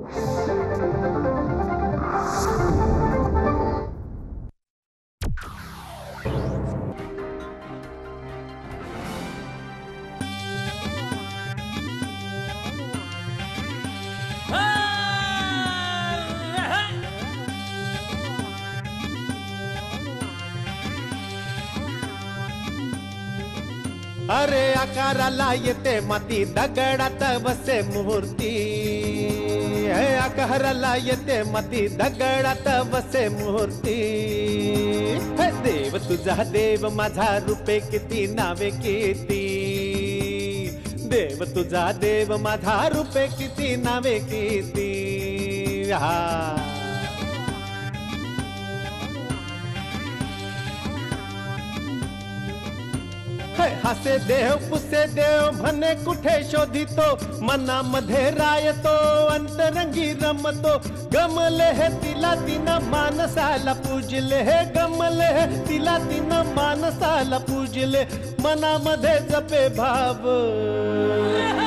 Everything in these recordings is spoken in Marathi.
अरे आकाराला येते माती दगडात बसे मूर्ती, आकाराला येते माती दगडात बसे मूर्ती। देव तुझा देव माझा रूपे किती नावे किती, देव तुझा देव माझा रूपे किती नावे किती। हसे देव पुसे देव म्हणे कुठे शोधितो, मनामध्ये रायतो अंतरंगी रमतो। गमले हे तिला तिनं मानसाला पूजले, हे गमले हे तिला तिनं मानसाला पूजले। मनामध्ये जपे भाव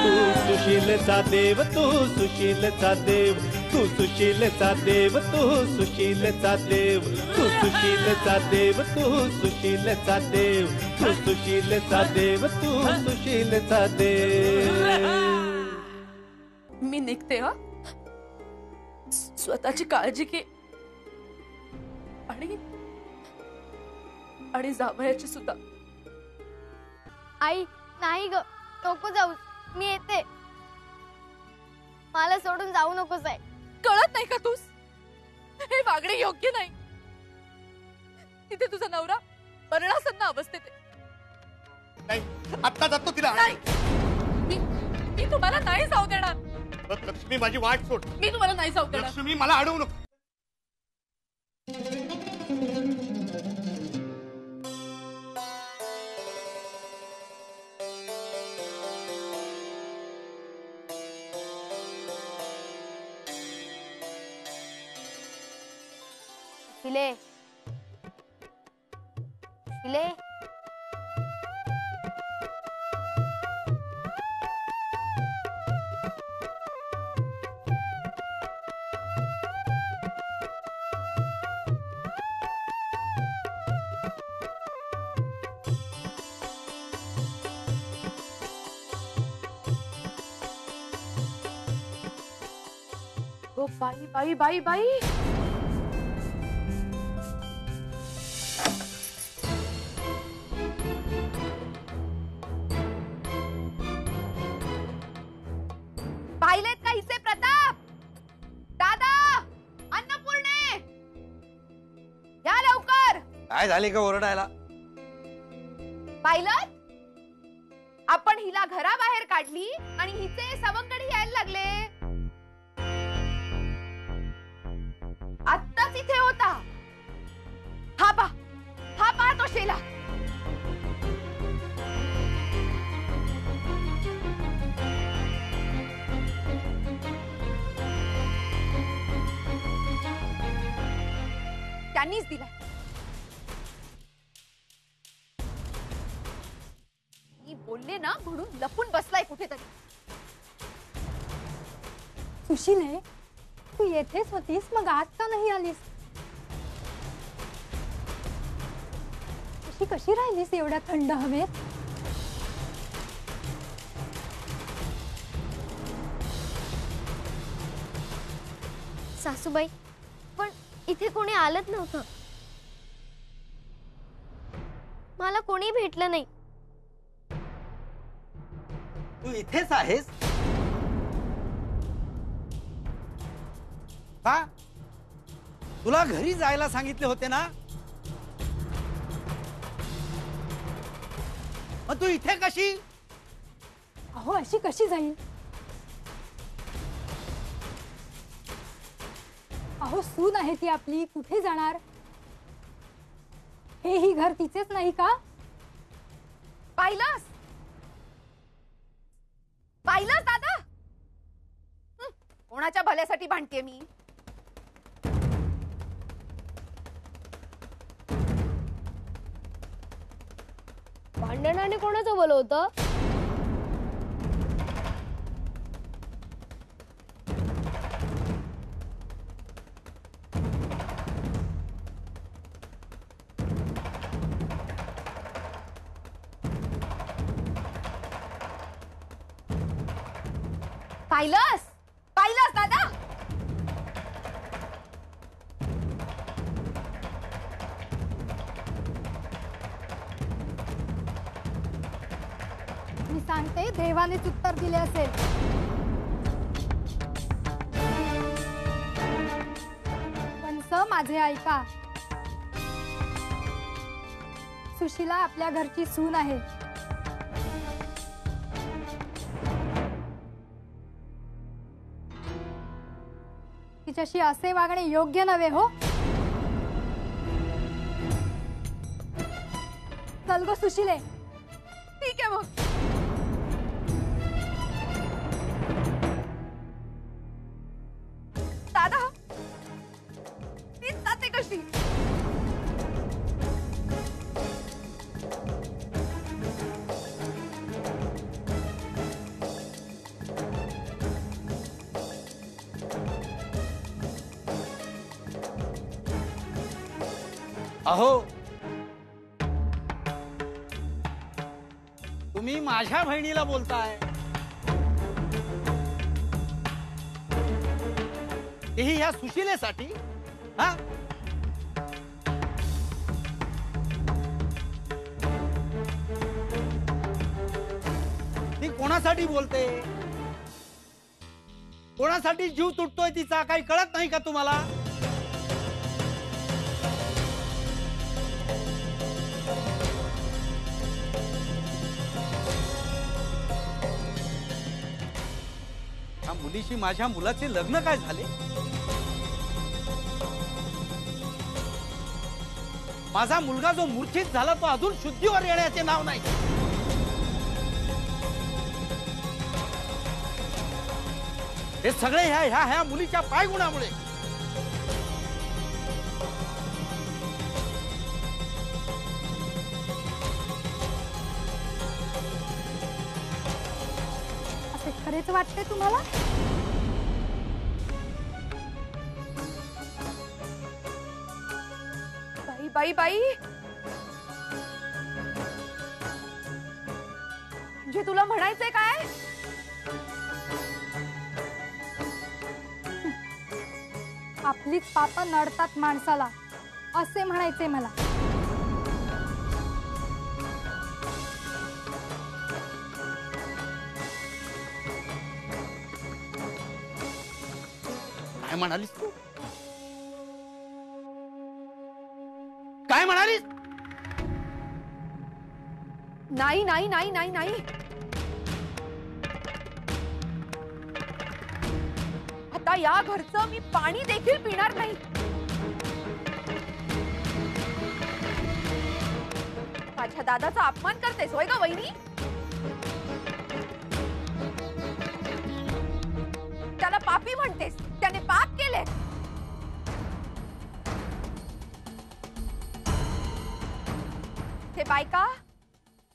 तू सुशीलचा देव, तू सुशीलचा देव, तू सुशीलचा देव, तू सुशीलचा देव, तू सुशीलचा देव, तू सुशीलचा देव, तू सुशीलचा देव, तू सुशीलचा देव। मी निघते हा, स्वतःची काळजी घे आणि जावयाची सुद्धा। आई नाही ग, नको जाऊ, मी येते, मला सोडून जाऊ नकोस आहे। कळत नाही का तूस, हे वागणे योग्य नाही। तिथे तुझा नवरा मरणासन्न अवस्थेत आहे। नाही, आता जातो तिला। नाही, मी तुम्हाला नाही जाऊ देणार। लक्ष्मी माझी वाट सोड। मी तुम्हाला नाही जाऊ देणार। लक्ष्मी मला अडवू नको। शिले शिले ओ बाई बाई बाई बाई, पाहिलेत का हिचे प्रताप? दादा, अन्नपूर्णे, या लवकर। काय झाले का ओरडायला? पाहिलं, आपण हिला घराबाहेर काढली आणि हिचे सवंगडी यायला लागले। आत्ताच इथे होता, हा पहा तो शेला। त्यांनीच दिलाय। मी बोलले ना म्हणून लपून बसलाय कुठेतरी। सुशीले, तू येथेच होतीस, मग आज का नाही आलीस? कशी राहिलीस एवढ्या थंड हवेत? सासूबाई, पण इथे कोणी आलंच नव्हतं, मला कोणी भेटलं नाही। तू इथेच आहेस का? तुला घरी जायला सांगितले होते ना, मग तू इथे कशी? अहो, अशी कशी जाईल? अहो, सून आहे ती आपली, कुठे जाणार? हे ही घर तिचेच नाही का? पाहिलंस दादा, कोणाच्या भल्यासाठी भांडते मी? भांडणाने कोणाचं भलं होतं? पाहिलंस पाहिलंस दादा. मी सांगते देवानेच उत्तर दिले असेल. कंस माझे ऐका. सुशीला आपल्या घरची सून आहे. तिच्याशी असे वागणे योग्य नव्हे हो. चल गो सुशीले. ठीक आहे मग. दादा तीच जाते कशी. अहो तुम्ही माझ्या बहिणीला बोलताय, तेही ह्या सुशीलेसाठी. हा ती कोणासाठी बोलते, कोणासाठी जीव तुटतोय तिचा काही कळत नाही का तुम्हाला? मुलीशी माझ्या मुलाचे लग्न काय झाले? माझा मुलगा जो मूर्छित झाला तो अजून शुद्धीवर येण्याचे नाव नाही. हे सगळे ह्या मुलीच्या पायगुणामुळे. असे खरेच वाटते तुम्हाला? बाई बाई बाई म्हणजे तुला म्हणायचंय काय? आपलीच पाप नडतात माणसाला असे म्हणायचे मला. काय म्हणालीस तू? काय म्हणालीस? नाही नाही नाही नाही नाही. आता या घरचं मी पाणी देखील पिणार नाही. माझ्या दादाचा अपमान करतेस होय ग वहिनी? त्याला पापी म्हणतेस, त्याने पाप केले. ते बायका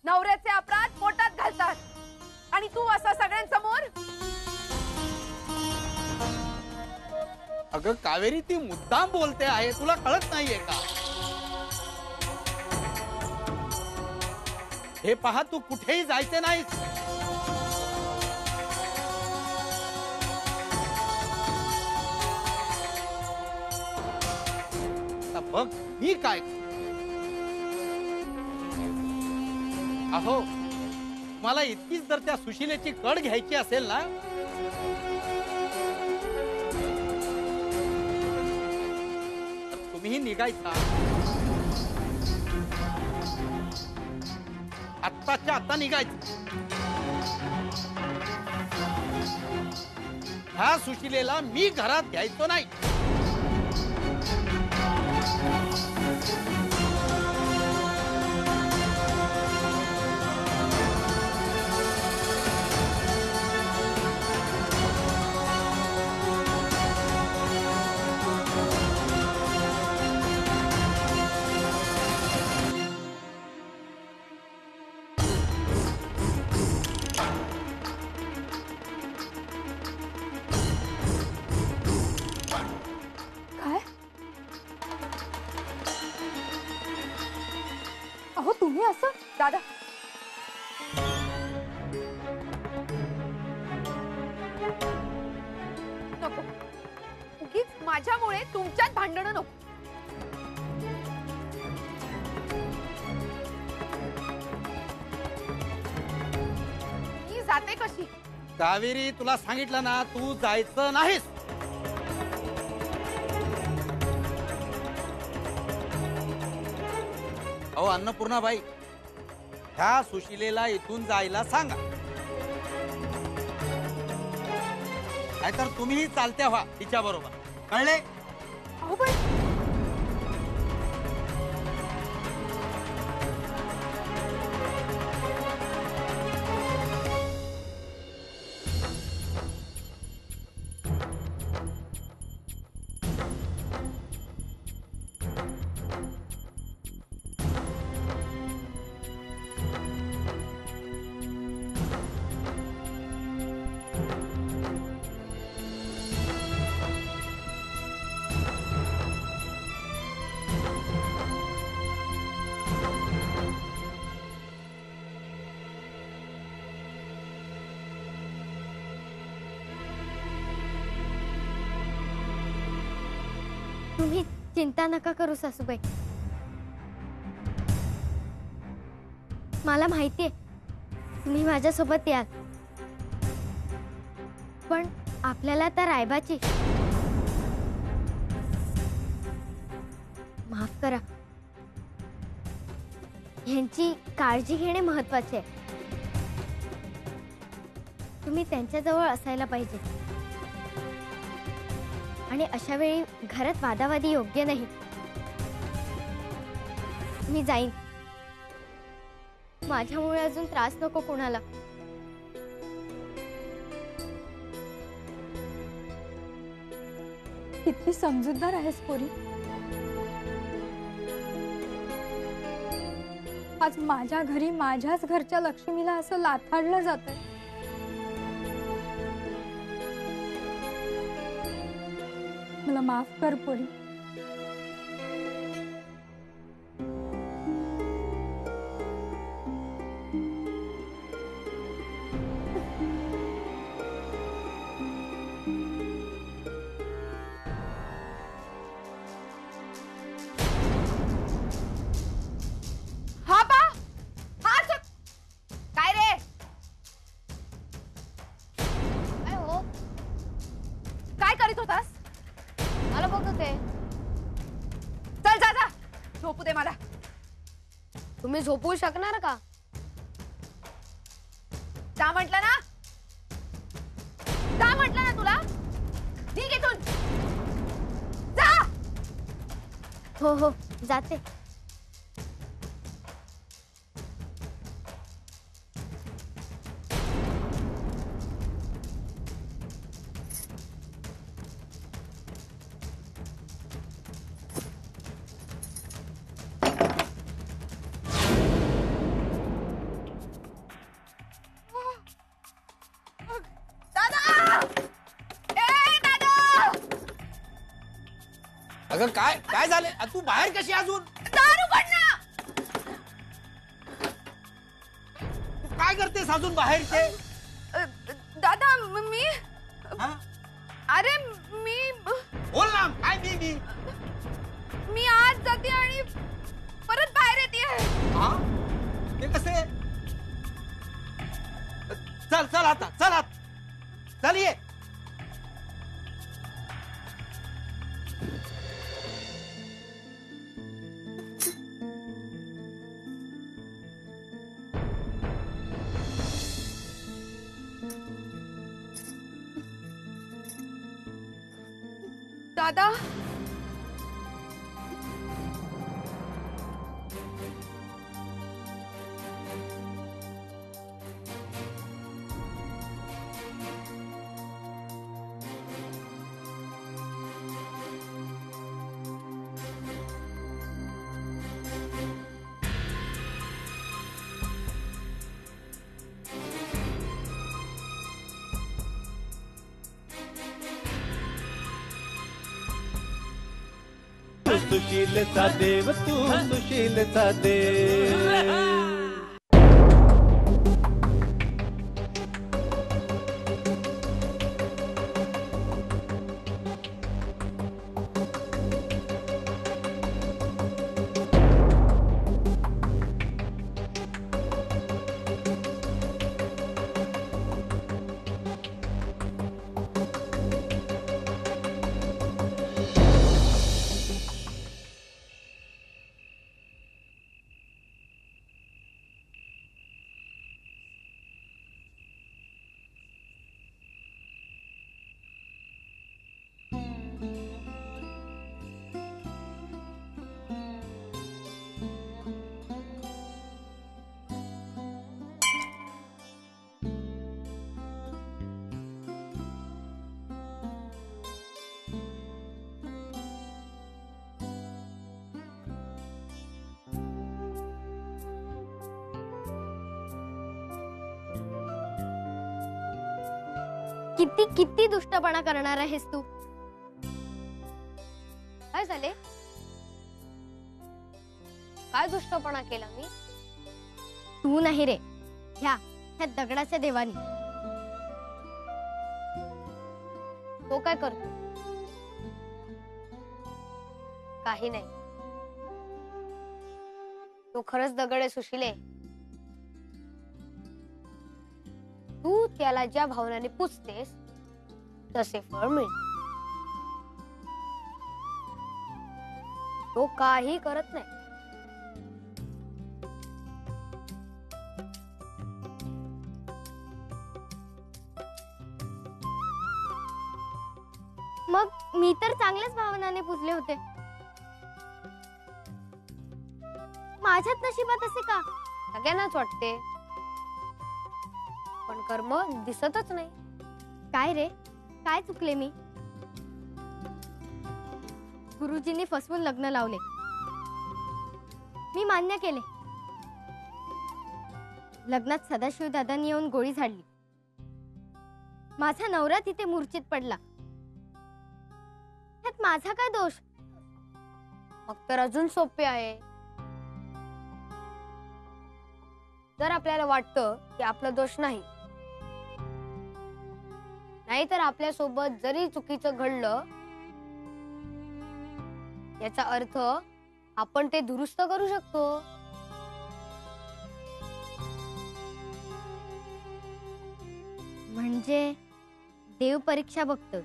नवऱ्याचे अपराध पोटात घालतात आणि तू असं सगळ्यांसमोर. अगं कावेरी ती मुद्दाम बोलते आहे, तुला कळत नाहीये का? हे पहा तू कुठेही जायचे नाहीस. बघ मी काय. अहो मला इतकीच जर त्या सुशीलेची कड घ्यायची असेल ना तर तुम्हीही निघायचा. आत्ताच्या आता निघायचं. ह्या सुशीलेला मी घरात घ्यायचो नाही. काय? अहो तुम्ही असं. दादा नको, उगीच माझ्यामुळे तुमच्यात भांडणं नको. मी जाते कशी? कावेरी, तुला सांगितलं ना, तू जायचं नाहीस. अहो अन्नपूर्णाबाई, ह्या सुशिलेला इथून जायला सांगा, नाहीतर तुम्हीही चालत्या व्हा तिच्या बरोबर. कळले? अहो पण तुम्ही चिंता नका करू सासूबाई. मला माहितीये तुम्ही माझ्यासोबत याल, पण आपल्याला तर रायबाची माफ करा, यांची काळजी घेणे महत्वाचे आहे. तुम्ही त्यांच्याजवळ असायला पाहिजे आणि अशा वेळी घरात वादावादी योग्य नाही. मी जाईन, माझ्यामुळे अजून त्रास नको कोणाला. किती समजूतदार आहेस पोरी. आज माझ्या घरी माझ्याच घरच्या लक्ष्मीला असं लाथाडलं जातंय. मला माफ कर पोरी. हा पा, हा चल. काय रे? काय हो, काय करीत होतास? मला बघत होते. चल जा जा, झोपू दे मला. तुम्ही झोपवू शकणार का? जा म्हटलं ना, जा म्हटलं ना तुला. निघ इथून, जा. हो हो, जाते. दादा, ए दादा, अगं काय काय झाले? तू बाहेर कशी अजून? दार उघड ना. काय करतेस अजून बाहेरचे? दादा मी, हा? अरे मी बोल ना, काय मी आज जाते आणि परत बाहेर येते. हा? ते कसे? चल चल आता, चल आत, चल ये. दादा, सुशीलचा देव तू, सुशीलचा देव. किती किती दुष्टपणा करणार आहेस तू? काय झाले? काय दुष्टपणा केला मी? तू नाही रे, ह्या दगडाच्या देवानी. तो काय करतो? काही नाही. तो खरंच दगड आहे सुशिले. तू त्याला ज्या भावनाने पुजतेस तसे फळ मिळते. तो काही करत नाही. मग मी तर चांगल्याच भावनाने पुजले होते. माझ्यात नशिबात असे का? सगळ्यांनाच वाटते, पण कर्म दिसतच नाही. काय रे, काय चुकले मी? गुरुजींनी फसवून लग्न लावले, मी मान्य केले. लग्नात सदाशिव दादांनी येऊन गोळी झाडली. माझा नवरा तिथे मूर्छित पडला. त्यात माझा काय दोष? मग तर अजून सोपे आहे. जर आपल्याला वाटतं की आपला दोष नाही, नाहीतर आपल्या सोबत जरी चुकीचं घडलं, याचा अर्थ आपण ते दुरुस्त करू शकतो. म्हणजे देव परीक्षा बघतो,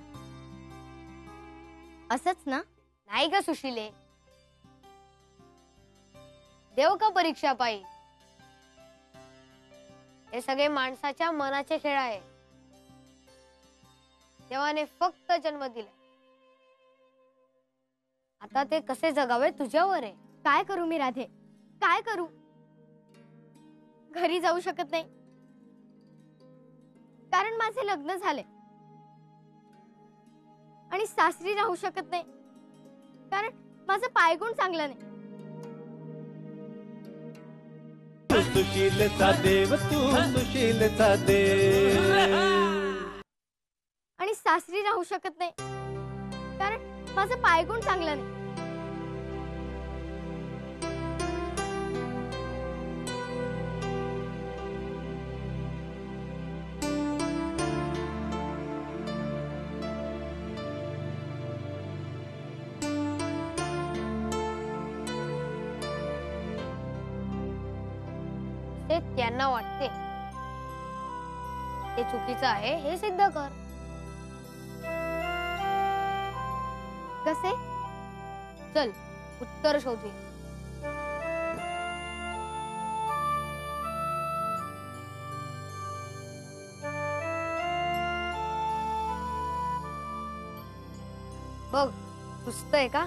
असंच ना? नाही का सुशिले? देव का परीक्षा पाहिजे? हे सगळे माणसाच्या मनाचे खेळ आहे. देवाने फक्त जन्म दिलाय, आता ते कसे जगावे तुझ्यावर आहे. काय करू मी राधे, काय करू? घरी जाऊ शकत नाही कारण माझे लग्न झाले, आणि सासरी राहू शकत नाही कारण माझं पायगुण चांगलं नाही. सुशीलचा देव तू, सुशीलचा देव. आणि सासरी राहू शकत नाही कारण माझं पायगुण चांगलं नाही. ते त्यांना वाटते ते चुकीचं आहे हे सिद्ध कर. कसे? चल उत्तर शोधूया. बघ, सुचतंय का?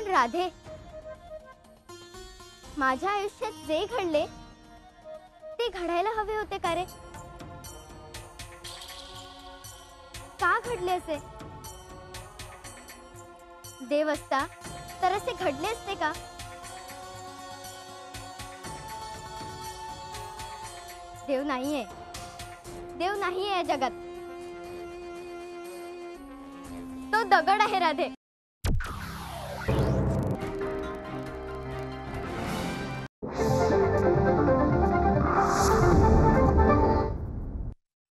पण राधे, माझ्या आयुष्यात जे घडले ते घडायला हवे होते का रे? का घडले असे? देव असता तर असे घडले असते का? देव नाहीये, देव नाहीये या जगात. तो दगड आहे राधे.